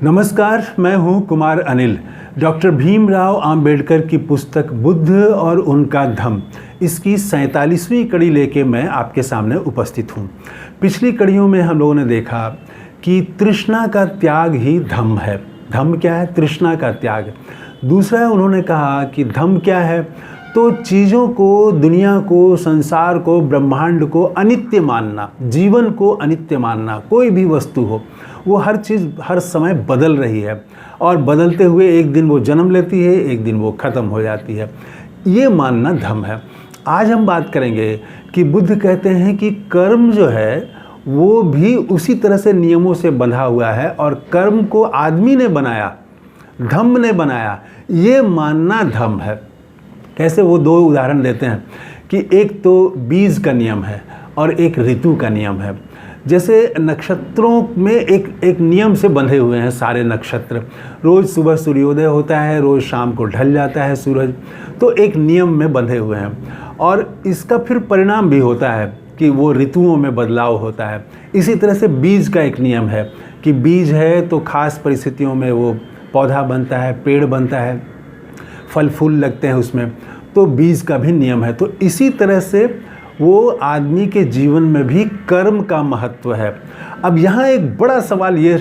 नमस्कार, मैं हूं कुमार अनिल। डॉक्टर भीमराव अंबेडकर की पुस्तक बुद्ध और उनका धम्म, इसकी 47वीं कड़ी लेके मैं आपके सामने उपस्थित हूं। पिछली कड़ियों में हम लोगों ने देखा कि तृष्णा का त्याग ही धम्म है। धम्म क्या है? तृष्णा का त्याग। दूसरा उन्होंने कहा कि धम्म क्या है? तो चीज़ों को, दुनिया को, संसार को, ब्रह्मांड को अनित्य मानना, जीवन को अनित्य मानना। कोई भी वस्तु हो, वो हर चीज़ हर समय बदल रही है और बदलते हुए एक दिन वो जन्म लेती है, एक दिन वो ख़त्म हो जाती है। ये मानना धम्म है। आज हम बात करेंगे कि बुद्ध कहते हैं कि कर्म जो है वो भी उसी तरह से नियमों से बंधा हुआ है और कर्म को आदमी ने बनाया, धम्म ने बनाया, ये मानना धम्म है। कैसे? वो दो उदाहरण देते हैं कि एक तो बीज का नियम है और एक ऋतु का नियम है। जैसे नक्षत्रों में एक नियम से बंधे हुए हैं सारे नक्षत्र। रोज़ सुबह सूर्योदय होता है, रोज़ शाम को ढल जाता है सूरज, तो एक नियम में बंधे हुए हैं और इसका फिर परिणाम भी होता है कि वो ऋतुओं में बदलाव होता है। इसी तरह से बीज का एक नियम है कि बीज है तो ख़ास परिस्थितियों में वो पौधा बनता है, पेड़ बनता है, फल फूल लगते हैं उसमें, तो बीज का भी नियम है। तो इसी तरह से वो आदमी के जीवन में भी कर्म का महत्व है। अब यहाँ एक बड़ा सवाल ये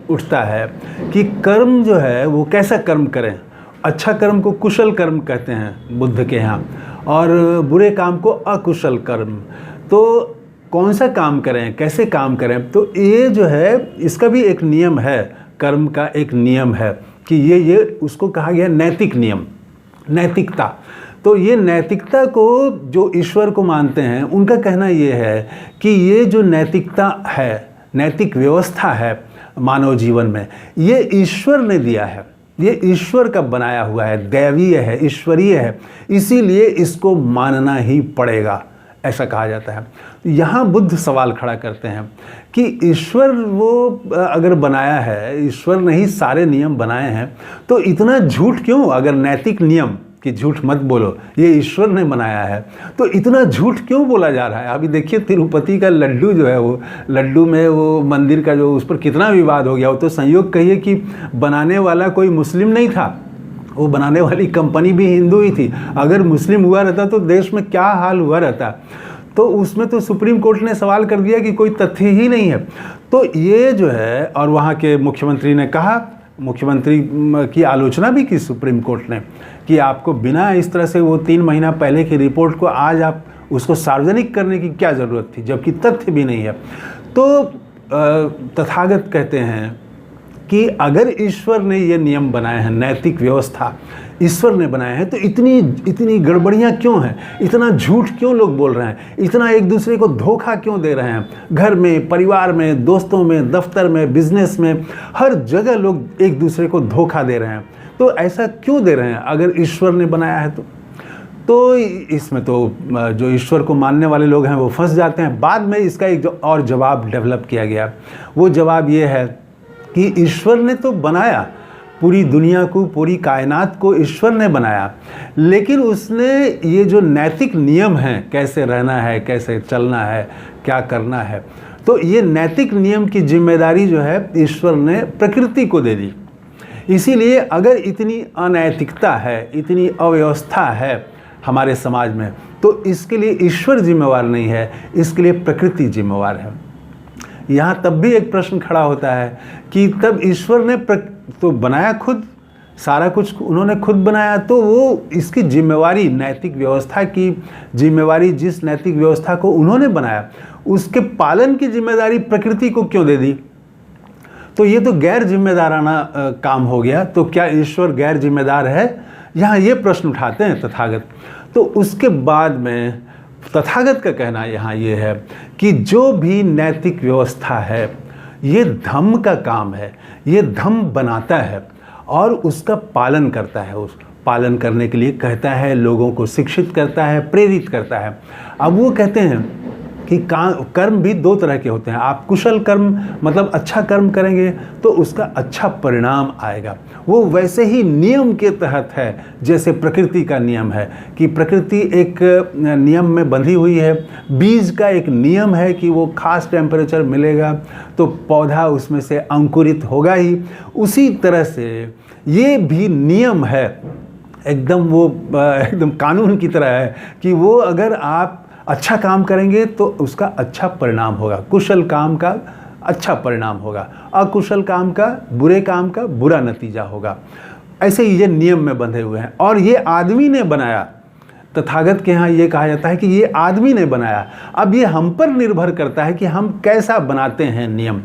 उठता है कि कर्म जो है वो कैसा कर्म करें। अच्छा कर्म को कुशल कर्म कहते हैं बुद्ध के यहाँ, और बुरे काम को अकुशल कर्म। तो कौन सा काम करें, कैसे काम करें? तो ये जो है इसका भी एक नियम है, कर्म का एक नियम है कि ये उसको कहा गया नैतिक नियम, नैतिकता। तो ये नैतिकता को जो ईश्वर को मानते हैं उनका कहना ये है कि ये जो नैतिकता है, नैतिक व्यवस्था है मानव जीवन में, ये ईश्वर ने दिया है, ये ईश्वर का बनाया हुआ है, दैवीय है, ईश्वरीय है, इसीलिए इसको मानना ही पड़ेगा, ऐसा कहा जाता है। यहाँ बुद्ध सवाल खड़ा करते हैं कि ईश्वर वो अगर बनाया है, ईश्वर ने ही सारे नियम बनाए हैं, तो इतना झूठ क्यों? अगर नैतिक नियम कि झूठ मत बोलो ये ईश्वर ने बनाया है, तो इतना झूठ क्यों बोला जा रहा है? अभी देखिए तिरुपति का लड्डू जो है, वो लड्डू में वो मंदिर का जो, उस पर कितना विवाद हो गया। वो तो संयोग कहिए कि बनाने वाला कोई मुस्लिम नहीं था, वो बनाने वाली कंपनी भी हिंदू ही थी। अगर मुस्लिम हुआ रहता तो देश में क्या हाल हुआ रहता। तो उसमें तो सुप्रीम कोर्ट ने सवाल कर दिया कि कोई तथ्य ही नहीं है। तो ये जो है, और वहाँ के मुख्यमंत्री ने कहा, मुख्यमंत्री की आलोचना भी की सुप्रीम कोर्ट ने कि आपको बिना इस तरह से वो 3 महीना पहले की रिपोर्ट को आज आप उसको सार्वजनिक करने की क्या ज़रूरत थी, जबकि तथ्य भी नहीं है। तो तथागत कहते हैं कि अगर ईश्वर ने ये नियम बनाए हैं, नैतिक व्यवस्था ईश्वर ने बनाए हैं, तो इतनी गड़बड़ियाँ क्यों हैं? इतना झूठ क्यों लोग बोल रहे हैं? इतना एक दूसरे को धोखा क्यों दे रहे हैं? घर में, परिवार में, दोस्तों में, दफ्तर में, बिजनेस में, हर जगह लोग एक दूसरे को धोखा दे रहे हैं। तो ऐसा क्यों दे रहे हैं अगर ईश्वर ने बनाया है तो इसमें तो जो ईश्वर को मानने वाले लोग हैं वो फंस जाते हैं। बाद में इसका एक और जवाब डेवलप किया गया। वो जवाब ये है कि ईश्वर ने तो बनाया पूरी दुनिया को, पूरी कायनात को ईश्वर ने बनाया, लेकिन उसने ये जो नैतिक नियम हैं, कैसे रहना है, कैसे चलना है, क्या करना है, तो ये नैतिक नियम की जिम्मेदारी जो है ईश्वर ने प्रकृति को दे दी। इसीलिए अगर इतनी अनैतिकता है, इतनी अव्यवस्था है हमारे समाज में, तो इसके लिए ईश्वर जिम्मेवार नहीं है, इसके लिए प्रकृति जिम्मेवार है। यहाँ तब भी एक प्रश्न खड़ा होता है कि तब ईश्वर ने तो बनाया खुद, सारा कुछ उन्होंने खुद बनाया, तो वो इसकी जिम्मेवारी, नैतिक व्यवस्था की जिम्मेवारी, जिस नैतिक व्यवस्था को उन्होंने बनाया उसके पालन की जिम्मेदारी प्रकृति को क्यों दे दी? तो ये तो गैर जिम्मेदाराना काम हो गया। तो क्या ईश्वर गैर जिम्मेदार है? यहाँ ये प्रश्न उठाते हैं तथागत। तो उसके बाद में तथागत का कहना यहाँ ये है कि जो भी नैतिक व्यवस्था है ये धम्म का काम है, ये धम्म बनाता है और उसका पालन करता है, उस पालन करने के लिए कहता है, लोगों को शिक्षित करता है, प्रेरित करता है। अब वो कहते हैं कि कर्म भी दो तरह के होते हैं। आप कुशल कर्म मतलब अच्छा कर्म करेंगे तो उसका अच्छा परिणाम आएगा। वो वैसे ही नियम के तहत है जैसे प्रकृति का नियम है कि प्रकृति एक नियम में बंधी हुई है। बीज का एक नियम है कि वो खास टेम्परेचर मिलेगा तो पौधा उसमें से अंकुरित होगा ही। उसी तरह से ये भी नियम है, एकदम कानून की तरह है कि वो अगर आप अच्छा काम करेंगे तो उसका अच्छा परिणाम होगा। कुशल काम का अच्छा परिणाम होगा, अकुशल काम का, बुरे काम का बुरा नतीजा होगा। ऐसे ही ये नियम में बंधे हुए हैं और ये आदमी ने बनाया। तथागत के यहाँ ये कहा जाता है कि ये आदमी ने बनाया। अब ये हम पर निर्भर करता है कि हम कैसा बनाते हैं नियम।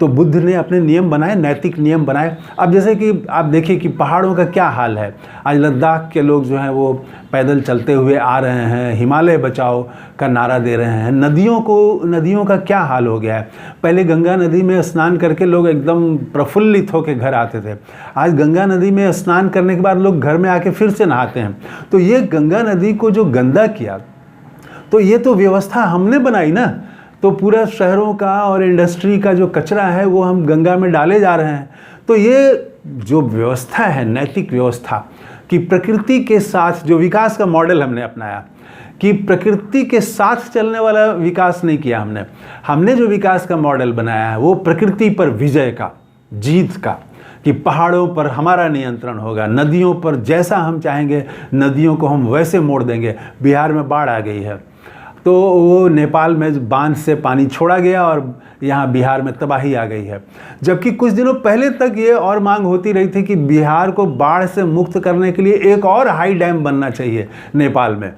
तो बुद्ध ने अपने नियम बनाए, नैतिक नियम बनाए। अब जैसे कि आप देखिए कि पहाड़ों का क्या हाल है। आज लद्दाख के लोग जो हैं वो पैदल चलते हुए आ रहे हैं, हिमालय बचाओ का नारा दे रहे हैं। नदियों का क्या हाल हो गया है। पहले गंगा नदी में स्नान करके लोग एकदम प्रफुल्लित होकर घर आते थे। आज गंगा नदी में स्नान करने के बाद लोग घर में आके फिर से नहाते हैं। तो ये गंगा नदी को जो गंदा किया, तो ये तो व्यवस्था हमने बनाई ना। तो पूरा शहरों का और इंडस्ट्री का जो कचरा है वो हम गंगा में डाले जा रहे हैं। तो ये जो व्यवस्था है, नैतिक व्यवस्था कि प्रकृति के साथ जो विकास का मॉडल हमने अपनाया, कि प्रकृति के साथ चलने वाला विकास नहीं किया हमने जो विकास का मॉडल बनाया है वो प्रकृति पर विजय का, जीत का, कि पहाड़ों पर हमारा नियंत्रण होगा, नदियों पर जैसा हम चाहेंगे नदियों को हम वैसे मोड़ देंगे। बिहार में बाढ़ आ गई है तो वो नेपाल में बांध से पानी छोड़ा गया और यहाँ बिहार में तबाही आ गई है। जबकि कुछ दिनों पहले तक ये और मांग होती रही थी कि बिहार को बाढ़ से मुक्त करने के लिए एक और हाई डैम बनना चाहिए नेपाल में।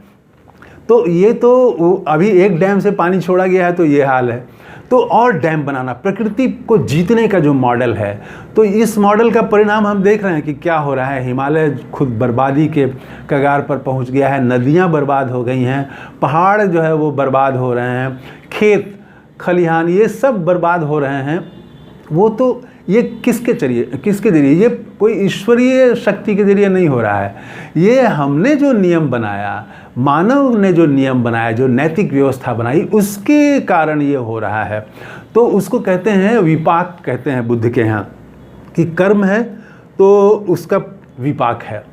तो ये तो अभी एक डैम से पानी छोड़ा गया है तो ये हाल है। तो और डैम बनाना, प्रकृति को जीतने का जो मॉडल है, तो इस मॉडल का परिणाम हम देख रहे हैं कि क्या हो रहा है। हिमालय खुद बर्बादी के कगार पर पहुंच गया है, नदियां बर्बाद हो गई हैं, पहाड़ जो है वो बर्बाद हो रहे हैं, खेत खलिहान ये सब बर्बाद हो रहे हैं। वो तो ये किसके जरिए, ये कोई ईश्वरीय शक्ति के जरिए नहीं हो रहा है। ये हमने जो नियम बनाया, मानव ने जो नियम बनाया, जो नैतिक व्यवस्था बनाई, उसके कारण ये हो रहा है। तो उसको कहते हैं विपाक, कहते हैं बुद्ध के यहाँ कि कर्म है तो उसका विपाक है।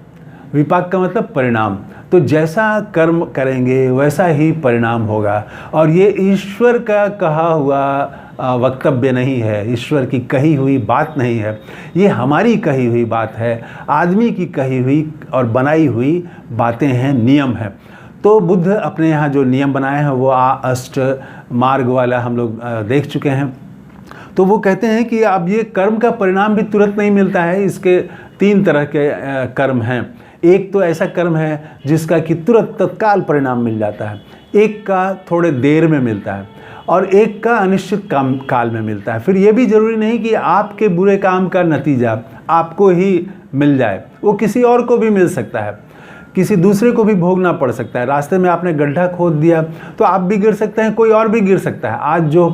विपाक का मतलब परिणाम। तो जैसा कर्म करेंगे वैसा ही परिणाम होगा। और ये ईश्वर का कहा हुआ वक्तव्य नहीं है, ईश्वर की कही हुई बात नहीं है, ये हमारी कही हुई बात है, आदमी की कही हुई और बनाई हुई बातें हैं, नियम है। तो बुद्ध अपने यहाँ जो नियम बनाए हैं वो अष्ट मार्ग वाला हम लोग देख चुके हैं। तो वो कहते हैं कि अब ये कर्म का परिणाम भी तुरंत नहीं मिलता है। इसके 3 तरह के कर्म हैं। एक तो ऐसा कर्म है जिसका कि तुरंत तत्काल परिणाम मिल जाता है, एक का थोड़े देर में मिलता है और एक का अनिश्चित काल में मिलता है। फिर ये भी ज़रूरी नहीं कि आपके बुरे काम का नतीजा आपको ही मिल जाए, वो किसी और को भी मिल सकता है, किसी दूसरे को भी भोगना पड़ सकता है। रास्ते में आपने गड्ढा खोद दिया तो आप भी गिर सकते हैं, कोई और भी गिर सकता है। आज जो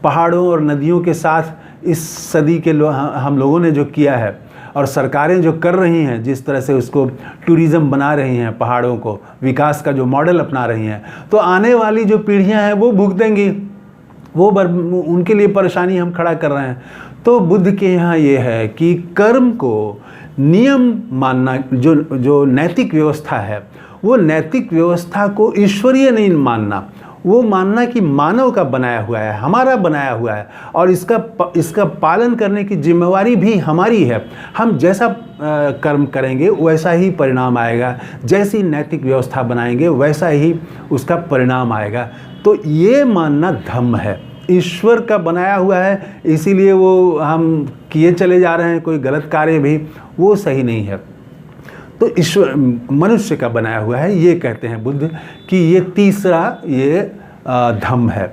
पहाड़ों और नदियों के साथ इस सदी के हम लोगों ने जो किया है और सरकारें जो कर रही हैं, जिस तरह से उसको टूरिज़्म बना रही हैं, पहाड़ों को विकास का जो मॉडल अपना रही हैं, तो आने वाली जो पीढ़ियां हैं वो भुगतेंगी, वो उनके लिए परेशानी हम खड़ा कर रहे हैं। तो बुद्ध के यहाँ ये है कि कर्म को नियम मानना, जो नैतिक व्यवस्था है, वो नैतिक व्यवस्था को ईश्वरीय नहीं मानना, वो मानना कि मानव का बनाया हुआ है, हमारा बनाया हुआ है और इसका पालन करने की जिम्मेवारी भी हमारी है। हम जैसा कर्म करेंगे वैसा ही परिणाम आएगा, जैसी नैतिक व्यवस्था बनाएंगे वैसा ही उसका परिणाम आएगा। तो ये मानना धम्म है, ईश्वर का बनाया हुआ है, इसीलिए वो हम किए चले जा रहे हैं, कोई गलत कार्य भी, वो सही नहीं है। तो ईश्वर मनुष्य का बनाया हुआ है, ये कहते हैं बुद्ध कि ये तीसरा ये धम्म है।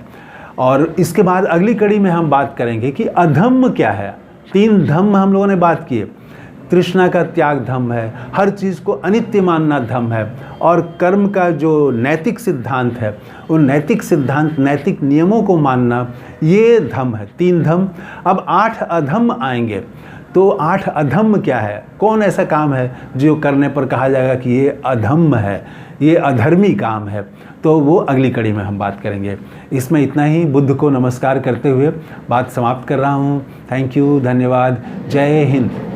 और इसके बाद अगली कड़ी में हम बात करेंगे कि अधम्म क्या है। 3 धम्म हम लोगों ने बात किए। तृष्णा का त्याग धम्म है, हर चीज़ को अनित्य मानना धम्म है, और कर्म का जो नैतिक सिद्धांत है, उन नैतिक सिद्धांत, नैतिक नियमों को मानना, ये धम्म है। 3 धम्म। अब 8 अधम्म आएंगे। तो 8 अधम्म क्या है, कौन ऐसा काम है जो करने पर कहा जाएगा कि ये अधम्म है, ये अधर्मी काम है, तो वो अगली कड़ी में हम बात करेंगे। इसमें इतना ही, बुद्ध को नमस्कार करते हुए बात समाप्त कर रहा हूँ। थैंक यू, धन्यवाद, जय हिंद।